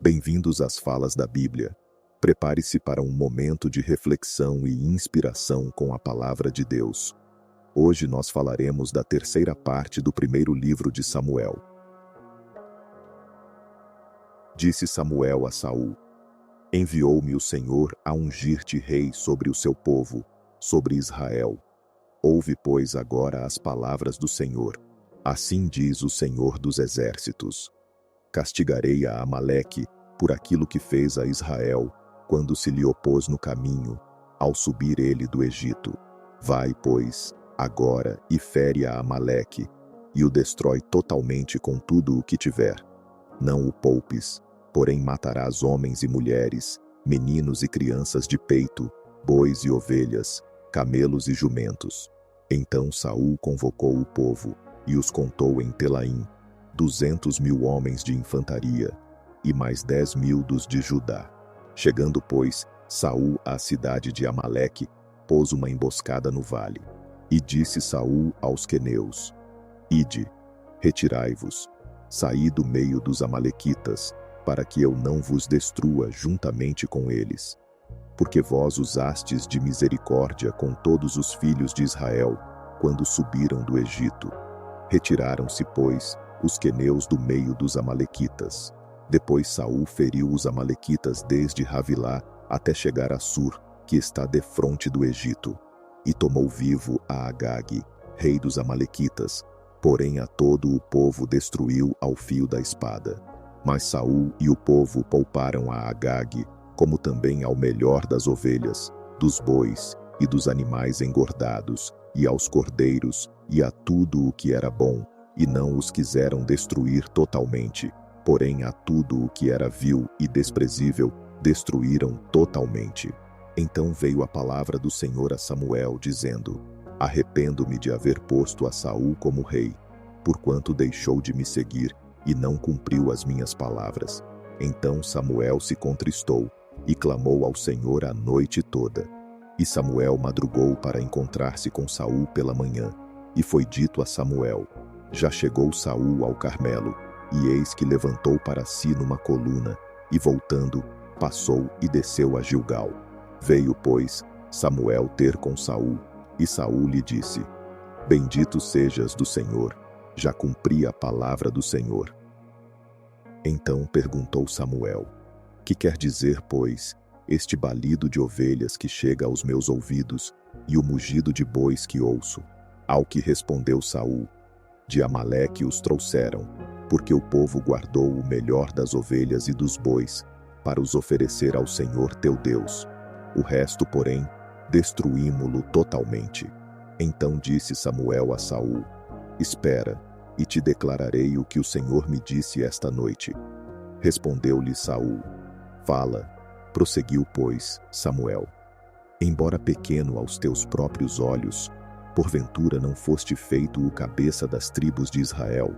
Bem-vindos às falas da Bíblia. Prepare-se para um momento de reflexão e inspiração com a palavra de Deus. Hoje nós falaremos da terceira parte do primeiro livro de Samuel. Disse Samuel a Saul: Enviou-me o Senhor a ungir-te rei sobre o seu povo, sobre Israel. Ouve, pois, agora as palavras do Senhor. Assim diz o Senhor dos Exércitos: Castigarei a Amaleque por aquilo que fez a Israel, quando se lhe opôs no caminho, ao subir ele do Egito. Vai, pois, agora e fere a Amaleque, e o destrói totalmente com tudo o que tiver. Não o poupes, porém matarás homens e mulheres, meninos e crianças de peito, bois e ovelhas, camelos e jumentos. Então Saul convocou o povo, e os contou em Telaim, 200.000 homens de infantaria, e mais 10.000 dos de Judá. Chegando, pois, Saul à cidade de Amaleque, pôs uma emboscada no vale. E disse Saul aos queneus: Ide, retirai-vos, saí do meio dos amalequitas, para que eu não vos destrua juntamente com eles. Porque vós usastes de misericórdia com todos os filhos de Israel, quando subiram do Egito. Retiraram-se, pois, os queneus do meio dos amalequitas. Depois Saul feriu os amalequitas desde Ravilá até chegar a Sur, que está defronte do Egito, e tomou vivo a Agag, rei dos amalequitas, porém a todo o povo destruiu ao fio da espada. Mas Saul e o povo pouparam a Agag, como também ao melhor das ovelhas, dos bois e dos animais engordados, e aos cordeiros, e a tudo o que era bom, e não os quiseram destruir totalmente, porém a tudo o que era vil e desprezível destruíram totalmente. Então veio a palavra do Senhor a Samuel, dizendo: Arrependo-me de haver posto a Saul como rei, porquanto deixou de me seguir e não cumpriu as minhas palavras. Então Samuel se contristou e clamou ao Senhor a noite toda. E Samuel madrugou para encontrar-se com Saul pela manhã. E foi dito a Samuel: Já chegou Saul ao Carmelo, e eis que levantou para si numa coluna, e voltando, passou e desceu a Gilgal. Veio, pois, Samuel ter com Saul, e Saul lhe disse: Bendito sejas do Senhor, já cumpri a palavra do Senhor. Então perguntou Samuel: Que quer dizer, pois, este balido de ovelhas que chega aos meus ouvidos, e o mugido de bois que ouço? Ao que respondeu Saul: De Amaleque os trouxeram, porque o povo guardou o melhor das ovelhas e dos bois, para os oferecer ao Senhor teu Deus. O resto, porém, destruímo-lo totalmente. Então disse Samuel a Saul: Espera, e te declararei o que o Senhor me disse esta noite. Respondeu-lhe Saul: Fala. Prosseguiu, pois, Samuel: Embora pequeno aos teus próprios olhos, porventura não foste feito o cabeça das tribos de Israel.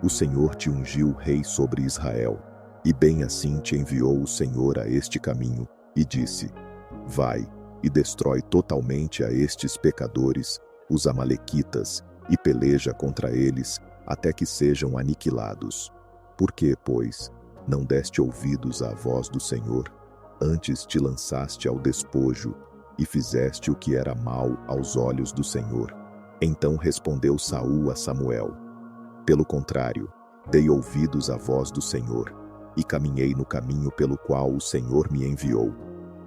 O Senhor te ungiu rei sobre Israel, e bem assim te enviou o Senhor a este caminho, e disse: Vai, e destrói totalmente a estes pecadores, os amalequitas, e peleja contra eles, até que sejam aniquilados. Por que, pois, não deste ouvidos à voz do Senhor? Antes te lançaste ao despojo, e fizeste o que era mal aos olhos do Senhor. Então respondeu Saul a Samuel: Pelo contrário, dei ouvidos à voz do Senhor, e caminhei no caminho pelo qual o Senhor me enviou,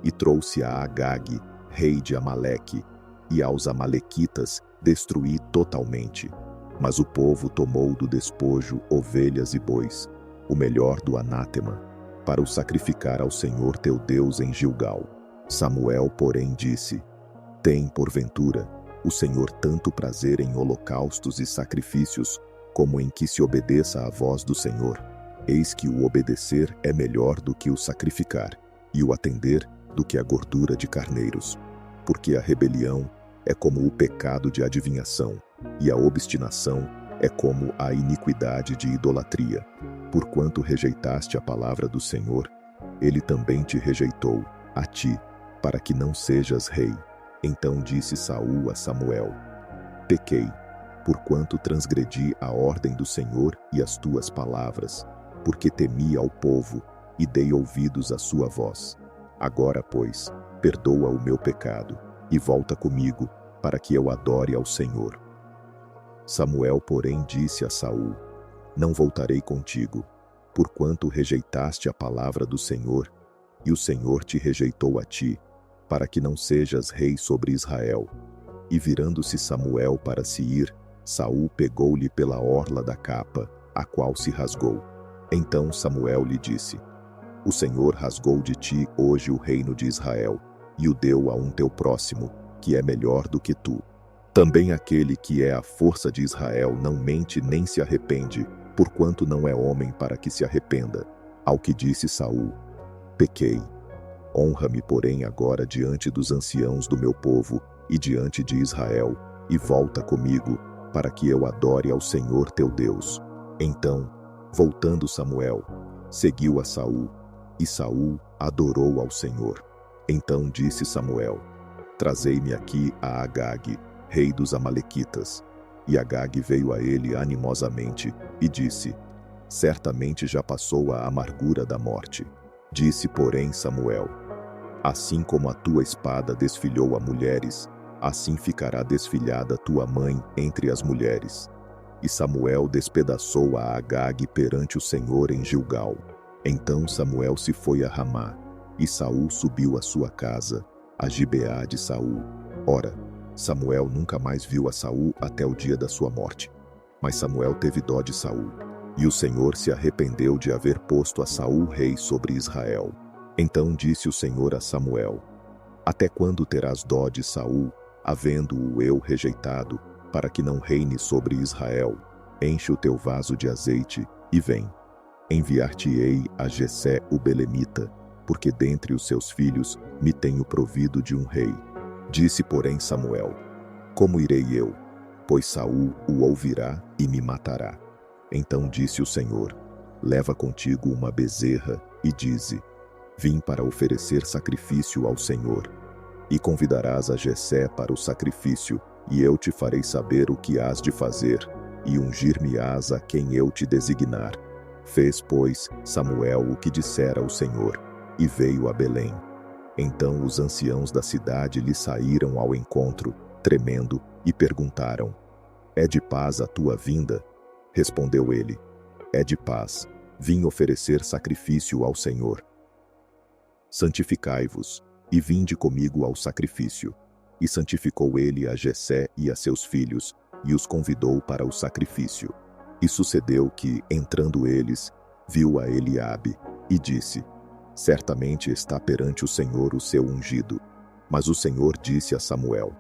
e trouxe a Agag, rei de Amaleque, e aos amalequitas destruí totalmente. Mas o povo tomou do despojo ovelhas e bois, o melhor do anátema, para o sacrificar ao Senhor teu Deus em Gilgal. Samuel, porém, disse: Tem, porventura, o Senhor tanto prazer em holocaustos e sacrifícios, como em que se obedeça à voz do Senhor? Eis que o obedecer é melhor do que o sacrificar, e o atender do que a gordura de carneiros. Porque a rebelião é como o pecado de adivinhação, e a obstinação é como a iniquidade de idolatria. Porquanto rejeitaste a palavra do Senhor, ele também te rejeitou, a ti, para que não sejas rei. Então disse Saul a Samuel: Pequei, porquanto transgredi a ordem do Senhor e as tuas palavras, porque temi ao povo, e dei ouvidos à sua voz. Agora, pois, perdoa o meu pecado, e volta comigo, para que eu adore ao Senhor. Samuel, porém, disse a Saul: Não voltarei contigo, porquanto rejeitaste a palavra do Senhor, e o Senhor te rejeitou a ti, para que não sejas rei sobre Israel. E virando-se Samuel para se ir, Saul pegou-lhe pela orla da capa, a qual se rasgou. Então Samuel lhe disse: O Senhor rasgou de ti hoje o reino de Israel, e o deu a um teu próximo, que é melhor do que tu. Também aquele que é a força de Israel não mente nem se arrepende, porquanto não é homem para que se arrependa. Ao que disse Saul: Pequei. Honra-me, porém, agora diante dos anciãos do meu povo e diante de Israel, e volta comigo, para que eu adore ao Senhor teu Deus. Então, voltando Samuel, seguiu a Saul, e Saul adorou ao Senhor. Então disse Samuel: Trazei-me aqui a Agag, rei dos Amalequitas. E Agag veio a ele animosamente, e disse: Certamente já passou a amargura da morte. Disse, porém, Samuel: Assim como a tua espada desfilhou a mulheres, assim ficará desfilhada tua mãe entre as mulheres. E Samuel despedaçou a Agag perante o Senhor em Gilgal. Então Samuel se foi a Ramá, e Saul subiu à sua casa, a Gibeá de Saul. Ora, Samuel nunca mais viu a Saul até o dia da sua morte. Mas Samuel teve dó de Saul, e o Senhor se arrependeu de haver posto a Saul rei sobre Israel. Então disse o Senhor a Samuel: Até quando terás dó de Saul, havendo-o eu rejeitado, para que não reine sobre Israel? Enche o teu vaso de azeite, e vem. Enviar-te-ei a Jessé o belemita, porque dentre os seus filhos me tenho provido de um rei. Disse, porém, Samuel: Como irei eu? Pois Saul o ouvirá e me matará. Então disse o Senhor: Leva contigo uma bezerra, e dize: Vim para oferecer sacrifício ao Senhor. E convidarás a Jessé para o sacrifício, e eu te farei saber o que hás de fazer, e ungir-me-ás a quem eu te designar. Fez, pois, Samuel o que dissera o Senhor, e veio a Belém. Então os anciãos da cidade lhe saíram ao encontro, tremendo, e perguntaram: É de paz a tua vinda? Respondeu ele: É de paz. Vim oferecer sacrifício ao Senhor. Santificai-vos, e vinde comigo ao sacrifício. E santificou ele a Jessé e a seus filhos, e os convidou para o sacrifício. E sucedeu que, entrando eles, viu a Eliabe, e disse: Certamente está perante o Senhor o seu ungido. Mas o Senhor disse a Samuel: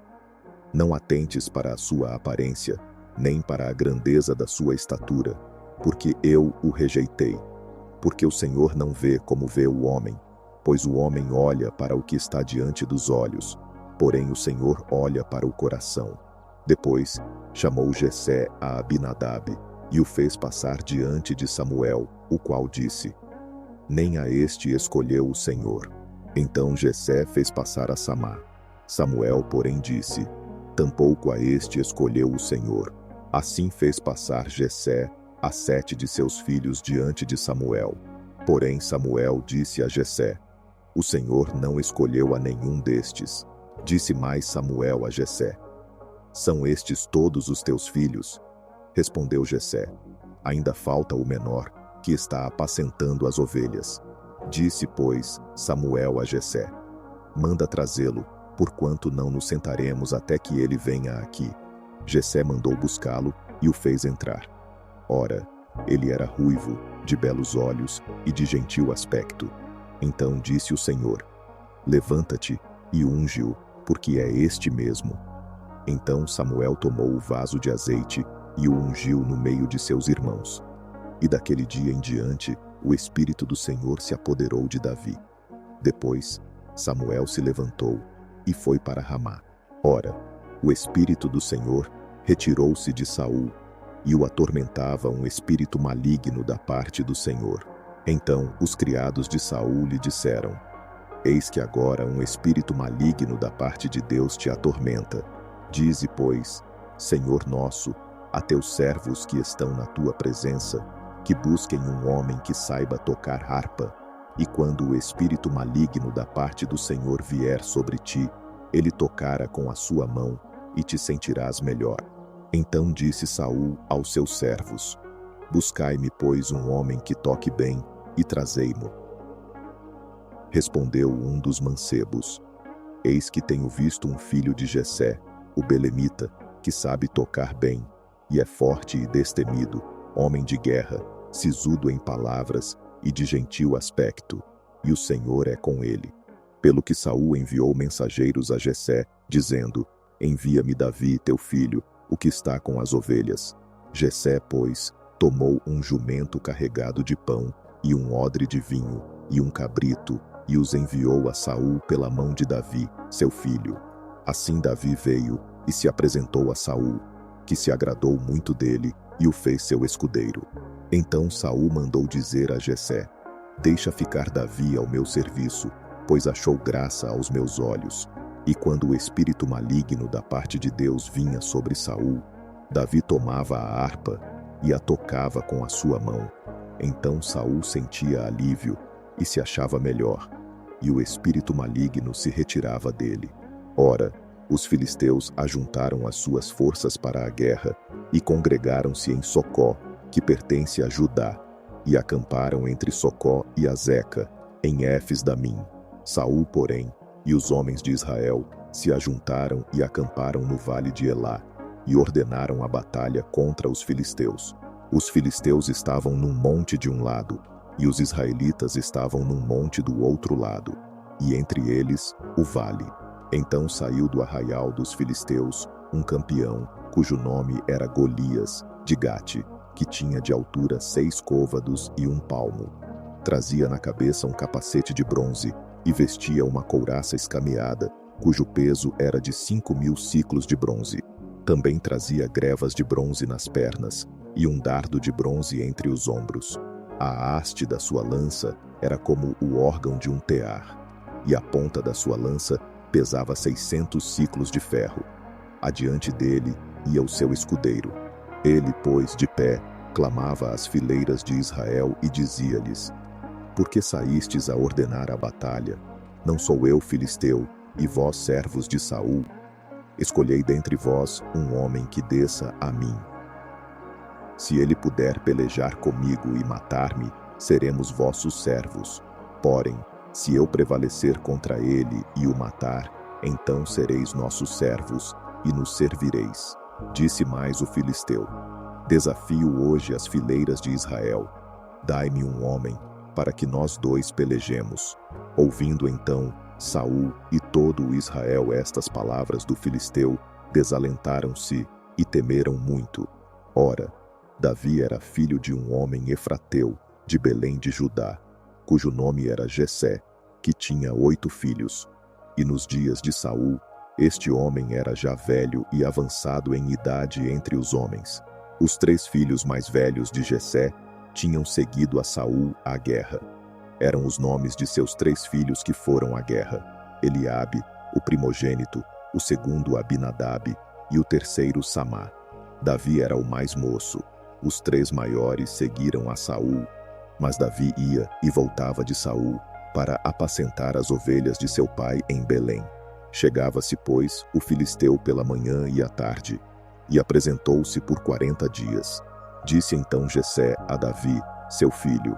Não atentes para a sua aparência, nem para a grandeza da sua estatura, porque eu o rejeitei. Porque o Senhor não vê como vê o homem, pois o homem olha para o que está diante dos olhos, porém o Senhor olha para o coração. Depois chamou Jessé a Abinadab, e o fez passar diante de Samuel, o qual disse: Nem a este escolheu o Senhor. Então Jessé fez passar a Samá. Samuel, porém, disse: Tampouco a este escolheu o Senhor. Assim fez passar Jessé a 7 de seus filhos diante de Samuel. Porém Samuel disse a Jessé: O Senhor não escolheu a nenhum destes. Disse mais Samuel a Jessé: São estes todos os teus filhos? Respondeu Jessé: Ainda falta o menor, que está apacentando as ovelhas. Disse, pois, Samuel a Jessé: Manda trazê-lo, porquanto não nos sentaremos até que ele venha aqui. Jessé mandou buscá-lo e o fez entrar. Ora, ele era ruivo, de belos olhos e de gentil aspecto. Então disse o Senhor: Levanta-te e unge-o, porque é este mesmo. Então Samuel tomou o vaso de azeite e o ungiu no meio de seus irmãos. E daquele dia em diante, o Espírito do Senhor se apoderou de Davi. Depois, Samuel se levantou e foi para Ramá. Ora, o Espírito do Senhor retirou-se de Saul, e o atormentava um espírito maligno da parte do Senhor. Então os criados de Saul lhe disseram: Eis que agora um espírito maligno da parte de Deus te atormenta. Dize, pois, Senhor nosso, a teus servos que estão na tua presença, que busquem um homem que saiba tocar harpa. E quando o espírito maligno da parte do Senhor vier sobre ti, ele tocará com a sua mão, e te sentirás melhor. Então disse Saul aos seus servos: Buscai-me, pois, um homem que toque bem, e trazei-mo. Respondeu um dos mancebos: Eis que tenho visto um filho de Jessé, o belemita, que sabe tocar bem, e é forte e destemido, homem de guerra, sisudo em palavras e de gentil aspecto, e o Senhor é com ele. Pelo que Saul enviou mensageiros a Jessé, dizendo: Envia-me Davi, teu filho, o que está com as ovelhas. Jessé, pois, tomou um jumento carregado de pão, e um odre de vinho, e um cabrito, e os enviou a Saul pela mão de Davi, seu filho. Assim Davi veio e se apresentou a Saul, que se agradou muito dele e o fez seu escudeiro. Então Saul mandou dizer a Jessé: Deixa ficar Davi ao meu serviço, pois achou graça aos meus olhos. E quando o espírito maligno da parte de Deus vinha sobre Saul, Davi tomava a harpa e a tocava com a sua mão. Então Saul sentia alívio e se achava melhor, e o espírito maligno se retirava dele. Ora, os filisteus ajuntaram as suas forças para a guerra e congregaram-se em Socó, que pertence a Judá, e acamparam entre Socó e Azeca, em Éfes-Damim. Saul, porém, e os homens de Israel se ajuntaram e acamparam no vale de Elá, e ordenaram a batalha contra os filisteus. Os filisteus estavam num monte de um lado, e os israelitas estavam num monte do outro lado, e entre eles o vale. Então saiu do arraial dos filisteus um campeão, cujo nome era Golias, de Gate, que tinha de altura 6 côvados e 1 palmo. Trazia na cabeça um capacete de bronze, e vestia uma couraça escameada, cujo peso era de 5.000 siclos de bronze. Também trazia grevas de bronze nas pernas, e um dardo de bronze entre os ombros. A haste da sua lança era como o órgão de um tear, e a ponta da sua lança pesava 600 siclos de ferro. Adiante dele ia o seu escudeiro. Ele, pois, de pé, clamava às fileiras de Israel e dizia-lhes: Por que saístes a ordenar a batalha? Não sou eu filisteu, e vós servos de Saul? Escolhei dentre vós um homem que desça a mim. Se ele puder pelejar comigo e matar-me, seremos vossos servos. Porém, se eu prevalecer contra ele e o matar, então sereis nossos servos, e nos servireis. Disse mais o filisteu: Desafio hoje as fileiras de Israel. Dai-me um homem, para que nós dois pelejemos. Ouvindo então Saul e todo o Israel estas palavras do filisteu, desalentaram-se e temeram muito. Ora, Davi era filho de um homem efrateu, de Belém de Judá, cujo nome era Jessé, que tinha 8 filhos. E nos dias de Saul, este homem era já velho e avançado em idade entre os homens. Os 3 filhos mais velhos de Jessé tinham seguido a Saul à guerra. Eram os nomes de seus 3 filhos que foram à guerra: Eliabe, o primogênito, o segundo Abinadab e o terceiro Samá. Davi era o mais moço. Os 3 maiores seguiram a Saul, mas Davi ia e voltava de Saul para apacentar as ovelhas de seu pai em Belém. Chegava-se, pois, o filisteu pela manhã e à tarde, e apresentou-se por 40 dias. Disse então Jessé a Davi, seu filho: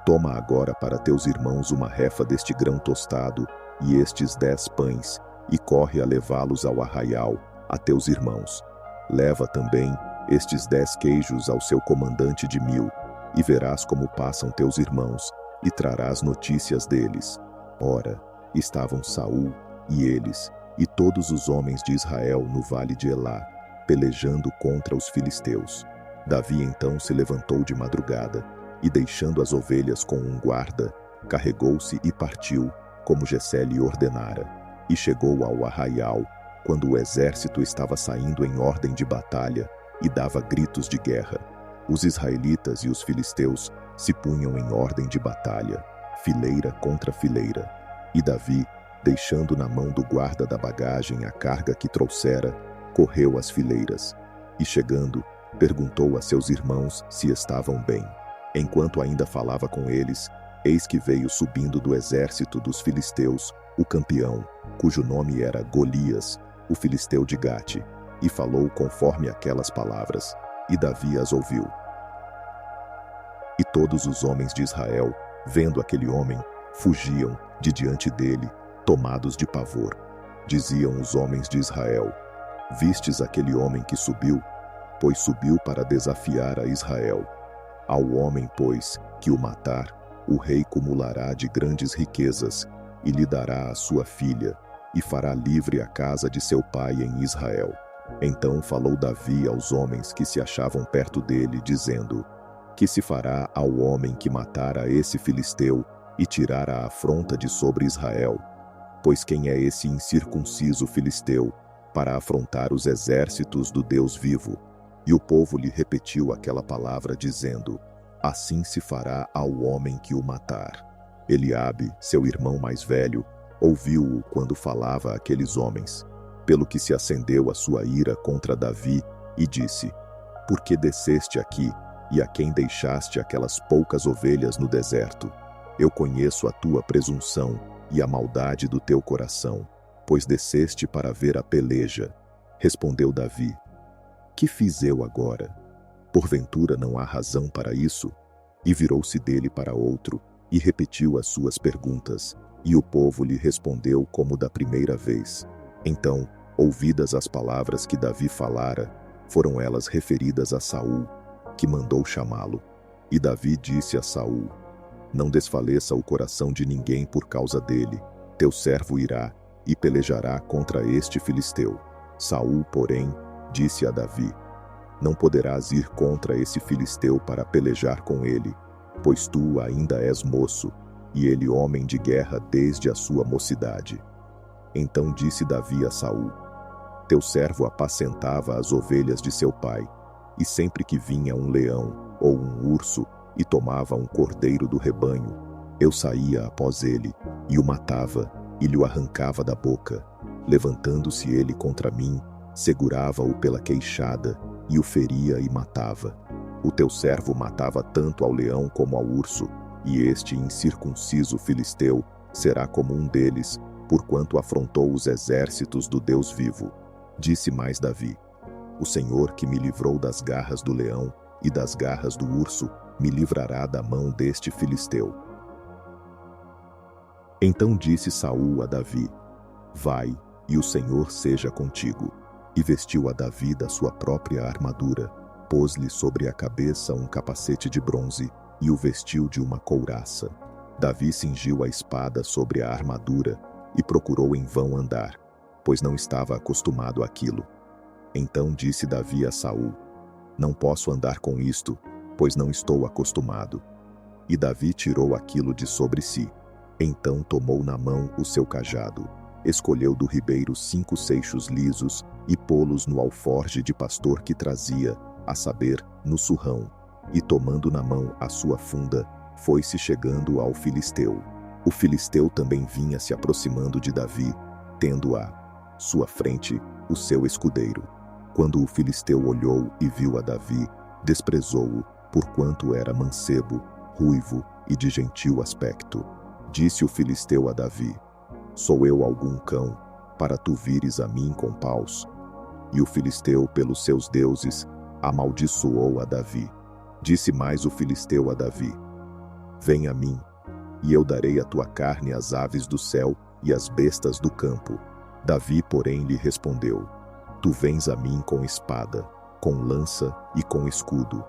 Toma agora para teus irmãos uma refa deste grão tostado e estes 10 pães, e corre a levá-los ao arraial, a teus irmãos. Leva também estes 10 queijos ao seu comandante de 1000, e verás como passam teus irmãos, e trarás notícias deles. Ora, estavam Saul e eles, e todos os homens de Israel no vale de Elá, pelejando contra os filisteus. Davi então se levantou de madrugada, e deixando as ovelhas com um guarda, carregou-se e partiu, como Jessé lhe ordenara, e chegou ao arraial, quando o exército estava saindo em ordem de batalha, e dava gritos de guerra. Os israelitas e os filisteus se punham em ordem de batalha, fileira contra fileira. E Davi, deixando na mão do guarda da bagagem a carga que trouxera, correu às fileiras, e chegando, perguntou a seus irmãos se estavam bem. Enquanto ainda falava com eles, Eis que veio subindo do exército dos filisteus o campeão, cujo nome era Golias, o filisteu de Gate, e falou conforme aquelas palavras, e Davi as ouviu. E todos os homens de Israel, vendo aquele homem, fugiam de diante dele, tomados de pavor. Diziam os homens de Israel: Vistes aquele homem que subiu? Pois subiu para desafiar a Israel. Ao homem, pois, que o matar, o rei cumulará de grandes riquezas, e lhe dará a sua filha, e fará livre a casa de seu pai em Israel. Então falou Davi aos homens que se achavam perto dele, dizendo: Que se fará ao homem que matar a esse filisteu e tirar a afronta de sobre Israel? Pois quem é esse incircunciso filisteu para afrontar os exércitos do Deus vivo? E o povo lhe repetiu aquela palavra, dizendo: Assim se fará ao homem que o matar. Eliabe, seu irmão mais velho, ouviu-o quando falava àqueles homens, pelo que se acendeu a sua ira contra Davi, e disse: Por que desceste aqui, e a quem deixaste aquelas poucas ovelhas no deserto? Eu conheço a tua presunção e a maldade do teu coração, pois desceste para ver a peleja. Respondeu Davi: Que fiz eu agora? Porventura não há razão para isso? E virou-se dele para outro, e repetiu as suas perguntas, e o povo lhe respondeu como da primeira vez. Então, ouvidas as palavras que Davi falara, foram elas referidas a Saul, que mandou chamá-lo. E Davi disse a Saul: Não desfaleça o coração de ninguém por causa dele. Teu servo irá e pelejará contra este filisteu. Saul, porém, disse a Davi: Não poderás ir contra esse filisteu para pelejar com ele, pois tu ainda és moço, e ele homem de guerra desde a sua mocidade. Então disse Davi a Saul: Teu servo apacentava as ovelhas de seu pai, e sempre que vinha um leão ou um urso e tomava um cordeiro do rebanho, eu saía após ele, e o matava, e lhe o arrancava da boca. Levantando-se ele contra mim, segurava-o pela queixada, e o feria e matava. O teu servo matava tanto ao leão como ao urso, e este incircunciso filisteu será como um deles, porquanto afrontou os exércitos do Deus vivo. Disse mais Davi: O Senhor que me livrou das garras do leão e das garras do urso, me livrará da mão deste filisteu. Então disse Saul a Davi: Vai, e o Senhor seja contigo. E vestiu a Davi da sua própria armadura, pôs-lhe sobre a cabeça um capacete de bronze, e o vestiu de uma couraça. Davi cingiu a espada sobre a armadura, e procurou em vão andar, pois não estava acostumado àquilo. Então disse Davi a Saul: Não posso andar com isto, pois não estou acostumado. E Davi tirou aquilo de sobre si. Então tomou na mão o seu cajado, escolheu do ribeiro 5 seixos lisos, e pô-los no alforje de pastor que trazia, a saber, no surrão, e tomando na mão a sua funda, foi-se chegando ao filisteu. O filisteu também vinha se aproximando de Davi, tendo à sua frente o seu escudeiro. Quando o filisteu olhou e viu a Davi, desprezou-o, porquanto era mancebo, ruivo e de gentil aspecto. Disse o filisteu a Davi: Sou eu algum cão, para tu vires a mim com paus? E o filisteu, pelos seus deuses, amaldiçoou a Davi. Disse mais o filisteu a Davi: Vem a mim, e eu darei a tua carne às aves do céu e às bestas do campo. Davi, porém, lhe respondeu: Tu vens a mim com espada, com lança e com escudo.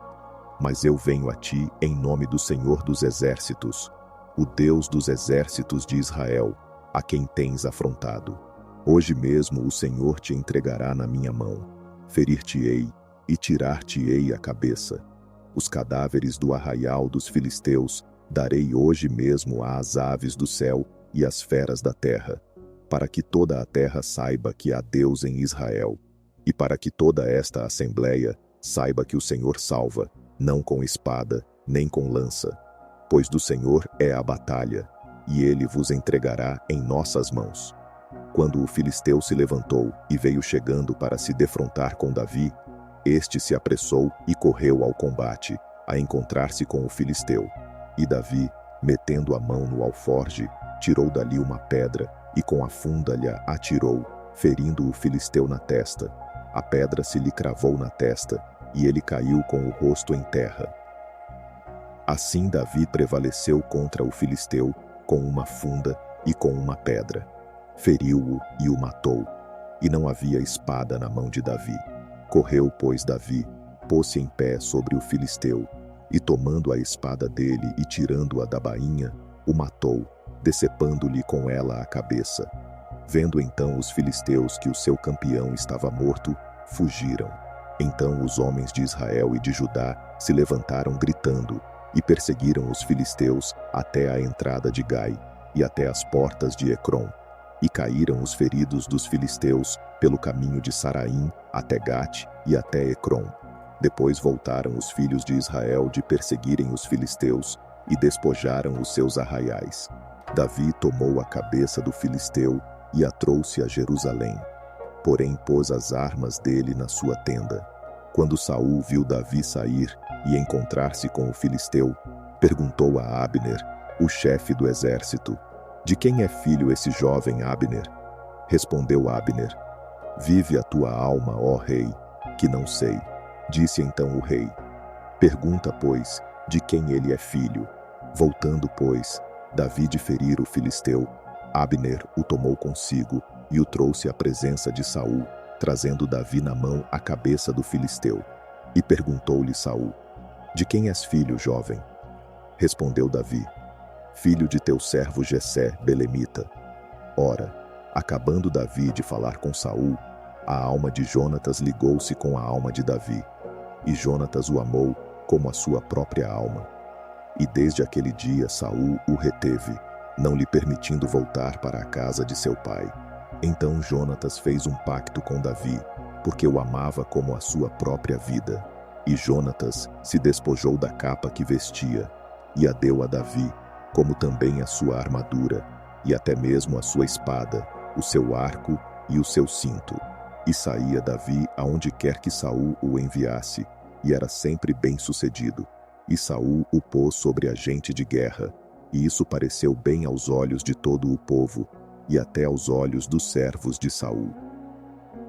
Mas eu venho a ti em nome do Senhor dos exércitos, o Deus dos exércitos de Israel, a quem tens afrontado. Hoje mesmo o Senhor te entregará na minha mão. Ferir-te-ei e tirar-te-ei a cabeça. Os cadáveres do arraial dos filisteus darei hoje mesmo às aves do céu e às feras da terra, para que toda a terra saiba que há Deus em Israel, e para que toda esta assembleia saiba que o Senhor salva, não com espada, nem com lança, pois do Senhor é a batalha, e ele vos entregará em nossas mãos. Quando o filisteu se levantou e veio chegando para se defrontar com Davi, este se apressou e correu ao combate, a encontrar-se com o filisteu. E Davi, metendo a mão no alforge, tirou dali uma pedra e com a funda lhe atirou, ferindo o filisteu na testa. A pedra se lhe cravou na testa, e ele caiu com o rosto em terra. Assim Davi prevaleceu contra o filisteu, com uma funda e com uma pedra. Feriu-o e o matou, e não havia espada na mão de Davi. Correu, pois, Davi, pôs-se em pé sobre o filisteu, e tomando a espada dele e tirando-a da bainha, o matou, decepando-lhe com ela a cabeça. Vendo então os filisteus que o seu campeão estava morto, fugiram. Então os homens de Israel e de Judá se levantaram gritando, e perseguiram os filisteus até a entrada de Gai, e até as portas de Ecrom. E caíram os feridos dos filisteus pelo caminho de Saraim até Gate e até Ecrom. Depois voltaram os filhos de Israel de perseguirem os filisteus e despojaram os seus arraiais. Davi tomou a cabeça do filisteu e a trouxe a Jerusalém. Porém pôs as armas dele na sua tenda. Quando Saul viu Davi sair e encontrar-se com o filisteu, perguntou a Abner, o chefe do exército: de quem é filho esse jovem Abner? Respondeu Abner: vive a tua alma, ó rei, que não sei. Disse então o rei: pergunta, pois, de quem ele é filho. Voltando, pois, Davi de ferir o filisteu, Abner o tomou consigo e o trouxe à presença de Saul, trazendo Davi na mão a cabeça do filisteu. E perguntou-lhe Saul: de quem és filho, jovem? Respondeu Davi: filho de teu servo Jessé, belemita. Ora, acabando Davi de falar com Saul, a alma de Jonatas ligou-se com a alma de Davi, e Jonatas o amou como a sua própria alma. E desde aquele dia Saul o reteve, não lhe permitindo voltar para a casa de seu pai. Então Jonatas fez um pacto com Davi, porque o amava como a sua própria vida. E Jonatas se despojou da capa que vestia, e a deu a Davi, como também a sua armadura, e até mesmo a sua espada, o seu arco e o seu cinto. E saía Davi aonde quer que Saul o enviasse, e era sempre bem-sucedido. E Saul o pôs sobre a gente de guerra, e isso pareceu bem aos olhos de todo o povo, e até aos olhos dos servos de Saul.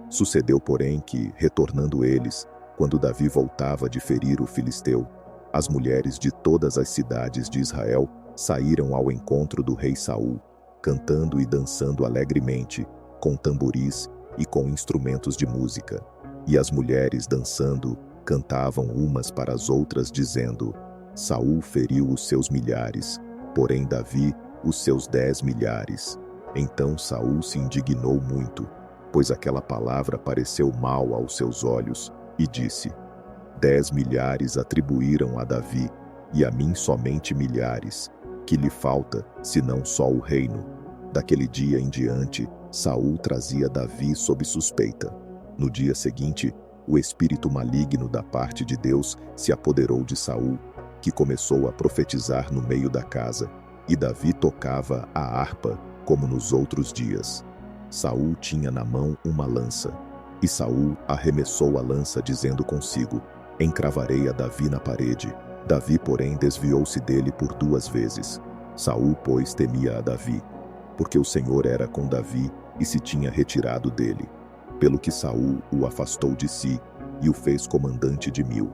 Sucedeu, porém, que, retornando eles, quando Davi voltava de ferir o filisteu, as mulheres de todas as cidades de Israel saíram ao encontro do rei Saul, cantando e dançando alegremente, com tamboris e com instrumentos de música. E as mulheres, dançando, cantavam umas para as outras, dizendo: Saul feriu os seus milhares, porém Davi os seus 10 milhares. Então Saul se indignou muito, pois aquela palavra pareceu mal aos seus olhos, e disse: 10 milhares atribuíram a Davi, e a mim somente milhares. Que lhe falta, senão só o reino? Daquele dia em diante, Saul trazia Davi sob suspeita. No dia seguinte, o espírito maligno da parte de Deus se apoderou de Saul, que começou a profetizar no meio da casa, e Davi tocava a harpa, como nos outros dias. Saul tinha na mão uma lança, e Saul arremessou a lança, dizendo consigo: encravarei a Davi na parede. Davi, porém, desviou-se dele por 2 vezes. Saul, pois, temia a Davi, porque o Senhor era com Davi e se tinha retirado dele. Pelo que Saul o afastou de si e o fez comandante de 1000.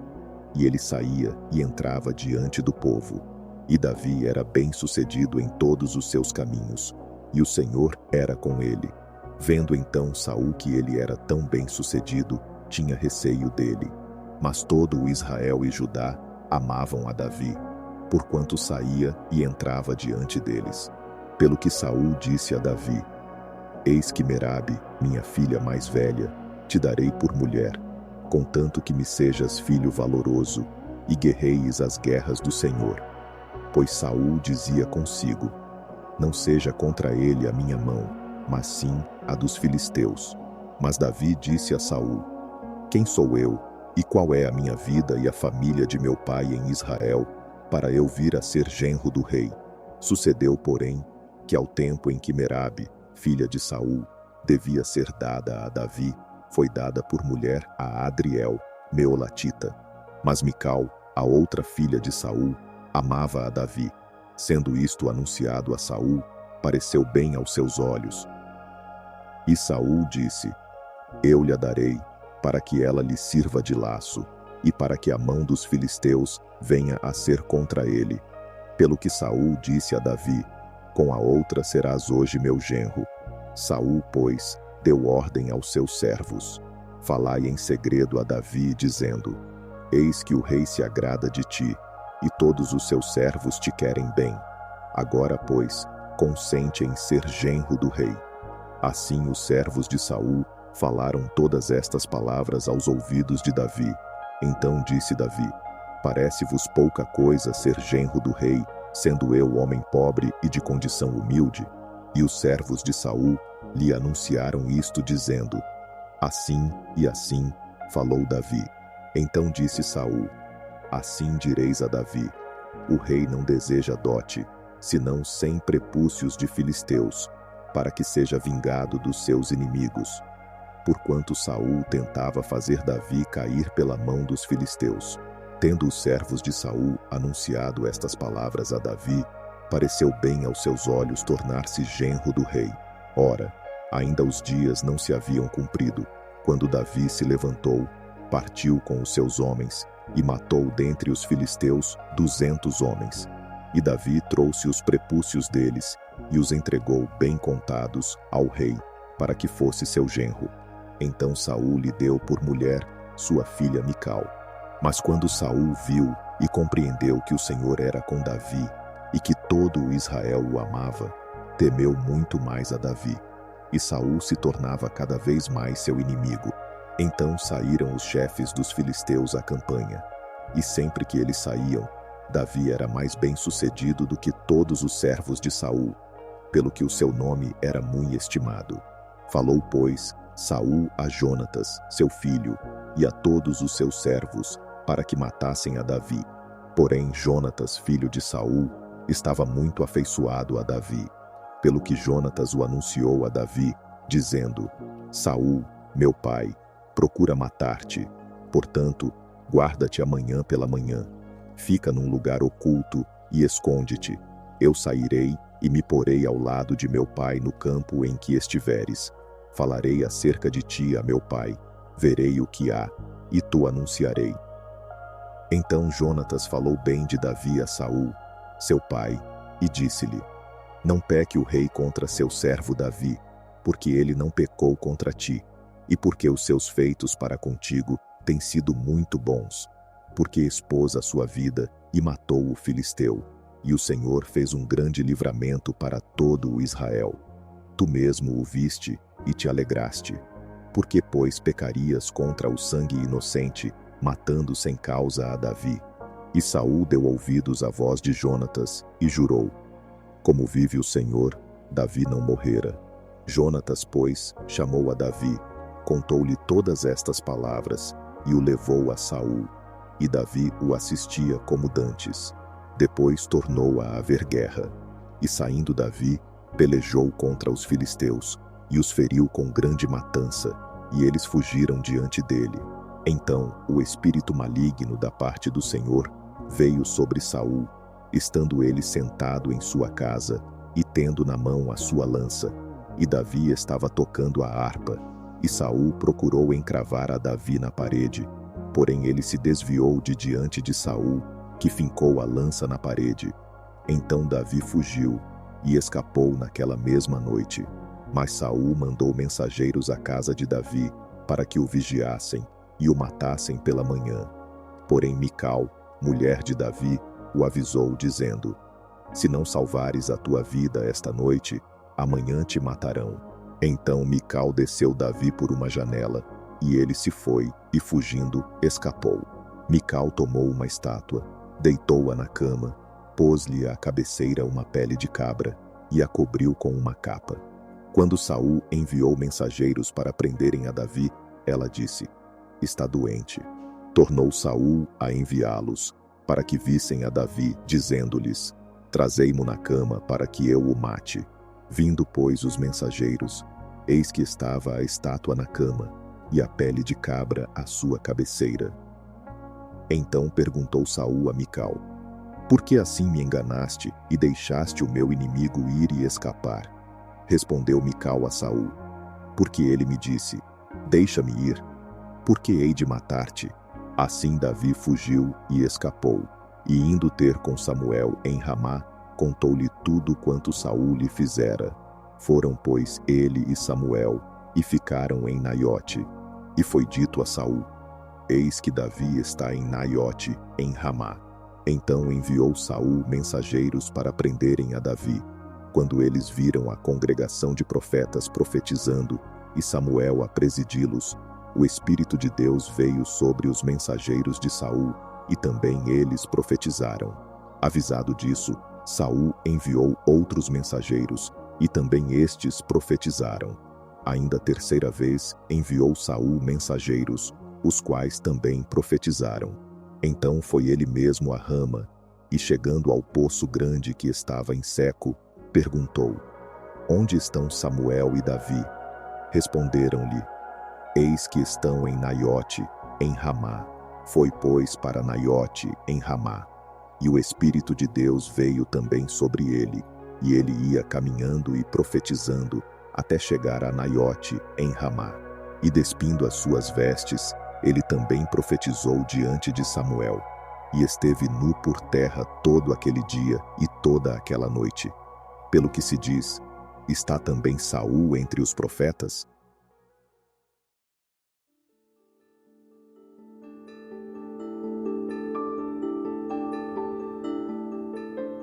E ele saía e entrava diante do povo. E Davi era bem-sucedido em todos os seus caminhos, e o Senhor era com ele. Vendo então Saul que ele era tão bem-sucedido, tinha receio dele. Mas todo o Israel e Judá amavam a Davi, porquanto saía e entrava diante deles. Pelo que Saul disse a Davi: eis que Merabe, minha filha mais velha, te darei por mulher, contanto que me sejas filho valoroso, e guerreis as guerras do Senhor. Pois Saul dizia consigo: não seja contra ele a minha mão, mas sim a dos filisteus. Mas Davi disse a Saul: quem sou eu, e qual é a minha vida e a família de meu pai em Israel, para eu vir a ser genro do rei? Sucedeu, porém, que ao tempo em que Merabe, filha de Saul, devia ser dada a Davi, foi dada por mulher a Adriel, meolatita. Mas Mical, a outra filha de Saul, amava a Davi. Sendo isto anunciado a Saul, pareceu bem aos seus olhos. E Saul disse: Eu lhe a darei, para que ela lhe sirva de laço, e para que a mão dos filisteus venha a ser contra ele. Pelo que Saul disse a Davi: Com a outra serás hoje meu genro. Saul, pois, deu ordem aos seus servos: Falai em segredo a Davi, dizendo: Eis que o rei se agrada de ti, e todos os seus servos te querem bem. Agora, pois, consente em ser genro do rei. Assim os servos de Saul falaram todas estas palavras aos ouvidos de Davi. Então disse Davi: Parece-vos pouca coisa ser genro do rei, sendo eu homem pobre e de condição humilde? E os servos de Saul lhe anunciaram isto, dizendo: Assim e assim falou Davi. Então disse Saul: Assim direis a Davi: O rei não deseja dote, senão 100 prepúcios de filisteus, para que seja vingado dos seus inimigos. Porquanto Saul tentava fazer Davi cair pela mão dos filisteus. Tendo os servos de Saul anunciado estas palavras a Davi, pareceu bem aos seus olhos tornar-se genro do rei. Ora, ainda os dias não se haviam cumprido, quando Davi se levantou, partiu com os seus homens, e matou dentre os filisteus 200 homens. E Davi trouxe os prepúcios deles, e os entregou bem contados ao rei, para que fosse seu genro. Então Saul lhe deu por mulher sua filha Mical. Mas quando Saul viu e compreendeu que o Senhor era com Davi, e que todo o Israel o amava, temeu muito mais a Davi. E Saul se tornava cada vez mais seu inimigo. Então saíram os chefes dos filisteus à campanha. E sempre que eles saíam, Davi era mais bem-sucedido do que todos os servos de Saul, pelo que o seu nome era muito estimado. Falou, pois, Saul a Jonatas, seu filho, e a todos os seus servos, para que matassem a Davi. Porém, Jonatas, filho de Saul, estava muito afeiçoado a Davi. Pelo que Jonatas o anunciou a Davi, dizendo: Saul, meu pai, procura matar-te. Portanto, guarda-te amanhã pela manhã. Fica num lugar oculto e esconde-te. Eu sairei e me porei ao lado de meu pai no campo em que estiveres. Falarei acerca de ti a meu pai. Verei o que há, e tu anunciarei. Então Jonatas falou bem de Davi a Saul, seu pai, e disse-lhe: Não peque o rei contra seu servo Davi, porque ele não pecou contra ti, e porque os seus feitos para contigo têm sido muito bons, porque expôs a sua vida e matou o filisteu, e o Senhor fez um grande livramento para todo o Israel. Tu mesmo o viste e te alegraste. Por que, pois, pecarias contra o sangue inocente, matando sem causa a Davi? E Saul deu ouvidos à voz de Jonatas e jurou: Como vive o Senhor, Davi não morrera. Jonatas, pois, chamou a Davi, contou-lhe todas estas palavras e o levou a Saul. E Davi o assistia como dantes. Depois tornou a haver guerra. E saindo Davi, pelejou contra os filisteus, e os feriu com grande matança, e eles fugiram diante dele. Então o espírito maligno da parte do Senhor veio sobre Saul, estando ele sentado em sua casa, e tendo na mão a sua lança. E Davi estava tocando a harpa, e Saul procurou encravar a Davi na parede, porém ele se desviou de diante de Saul, que fincou a lança na parede. Então Davi fugiu, e escapou naquela mesma noite. Mas Saul mandou mensageiros à casa de Davi, para que o vigiassem, e o matassem pela manhã. Porém Mical, mulher de Davi, o avisou, dizendo: Se não salvares a tua vida esta noite, amanhã te matarão. Então Mical desceu Davi por uma janela, e ele se foi, e fugindo, escapou. Mical tomou uma estátua, deitou-a na cama, pôs-lhe à cabeceira uma pele de cabra, e a cobriu com uma capa. Quando Saul enviou mensageiros para prenderem a Davi, ela disse: Está doente. Tornou Saul a enviá-los, para que vissem a Davi, dizendo-lhes: Trazei-mo na cama para que eu o mate. Vindo, pois, os mensageiros, eis que estava a estátua na cama, e a pele de cabra à sua cabeceira. Então perguntou Saul a Mical: Por que assim me enganaste e deixaste o meu inimigo ir e escapar? Respondeu Mical a Saul. Porque ele me disse: deixa-me ir, porque hei de matar-te. Assim Davi fugiu e escapou, e indo ter com Samuel em Ramá, contou-lhe tudo quanto Saul lhe fizera. Foram, pois, ele e Samuel, e ficaram em Naiote. E foi dito a Saul: eis que Davi está em Naiote, em Ramá. Então enviou Saul mensageiros para prenderem a Davi. Quando eles viram a congregação de profetas profetizando, e Samuel a presidi-los, o Espírito de Deus veio sobre os mensageiros de Saul, e também eles profetizaram. Avisado disso, Saul enviou outros mensageiros, e também estes profetizaram. Ainda terceira vez enviou Saul mensageiros, os quais também profetizaram. Então foi ele mesmo a Rama, e chegando ao poço grande que estava em seco, perguntou: onde estão Samuel e Davi? Responderam-lhe: eis que estão em Naiote, em Ramá. Foi, pois, para Naiote, em Ramá. E o Espírito de Deus veio também sobre ele, e ele ia caminhando e profetizando, até chegar a Naiote, em Ramá. E despindo as suas vestes, ele também profetizou diante de Samuel, e esteve nu por terra todo aquele dia e toda aquela noite. Pelo que se diz: está também Saul entre os profetas?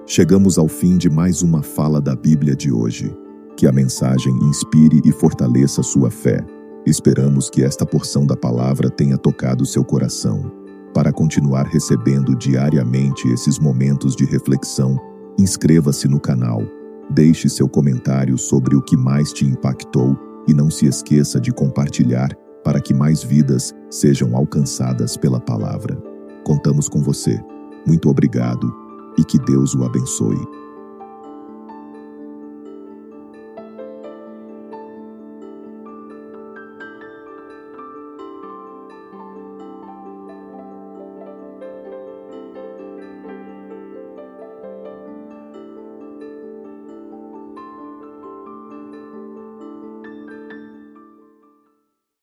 Chegamos ao fim de mais uma fala da Bíblia de hoje. Que a mensagem inspire e fortaleça sua fé. Esperamos que esta porção da palavra tenha tocado seu coração. Para continuar recebendo diariamente esses momentos de reflexão, inscreva-se no canal, deixe seu comentário sobre o que mais te impactou e não se esqueça de compartilhar para que mais vidas sejam alcançadas pela palavra. Contamos com você. Muito obrigado e que Deus o abençoe.